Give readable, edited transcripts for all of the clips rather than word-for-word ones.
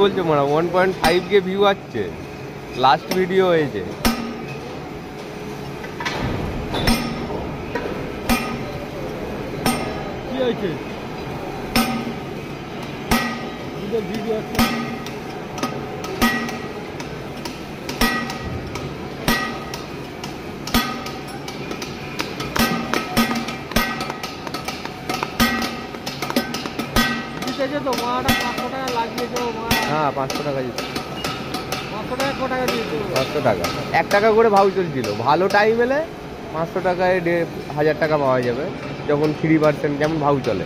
বলছো মারা 1.5 কে ভিউ আসছে, লাস্ট ভিডিও হয়েছে। কি হয়েছে ভিডিও একটা তো মাটা 500 টাকা লাগিয়েছো। হ্যাঁ 500 টাকা দিচ্ছে। 500 টাকা কত টাকা দিয়েছো? 500 টাকা, 1 টাকা করে ভাউ চলছিল। ভালো টাইম এলে 500 টাকায় 1000 টাকা পাওয়া যাবে, যখন 3% যেমন ভাউ চলে।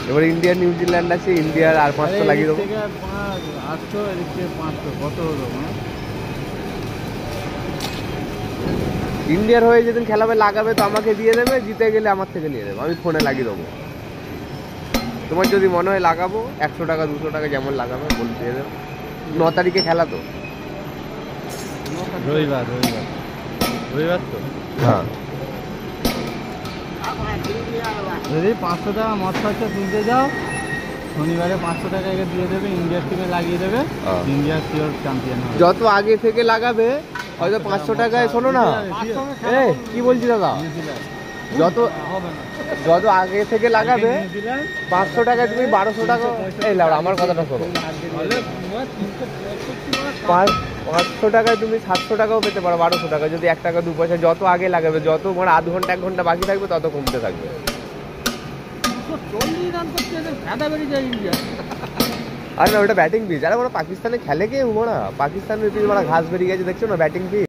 এবার ইন্ডিয়া নিউজিল্যান্ড আছে, ইন্ডিয়ার আর 500 লাগিয়ে দেবো। 800 এদিকে 500 কত হলো? ইন্ডিয়ার হয়ে যেদিন খেলাবে লাগাবে তো আমাকে দিয়ে দেবে, জিতে গেলে আমার থেকে নিয়ে দেবে, আমি ফোনে লাগিয়ে দেবো। তোমার যদি মনে হয় লাগাবো 100 টাকা 200 টাকা যেমন লাগাবে বলে দিয়ে দেবে। 9 তারিখে খেলা তো, রবিবার তো। হ্যাঁ যদি 500 টাকা মদ খরচা তুলতে যাও, শনিবারে 500 টাকা দিয়ে দেবে, ইন্ডিয়ার টিমে লাগিয়ে দেবে, ইন্ডিয়া শিওর চ্যাম্পিয়ন হবে। যত আগে থেকে লাগাবে হয়তো 500 টাকায়, শোনো না কি বলছি দাদা, যত আগে থেকে লাগাবে 500 টাকায় তুমি 1200 টাকা, এই লাউড়া আমার কথাটা শোনো, 500 টাকায় তুমি 700 টাকাও পেতে পারো, 1200 টাকা যদি 1 টাকা 2 পয়সা যত আগে লাগাবে, যত মানে আধ ঘন্টা 1 ঘন্টা বাকি থাকবে তত কমতে থাকবে। আরে না ওটা ব্যাটিং পিচ, আরে ওরা পাকিস্তানে খেলে কে, ওরা পাকিস্তানের পিচ, ওরা ঘাস বেরিয়ে গেছে দেখছো না ব্যাটিং পিচ।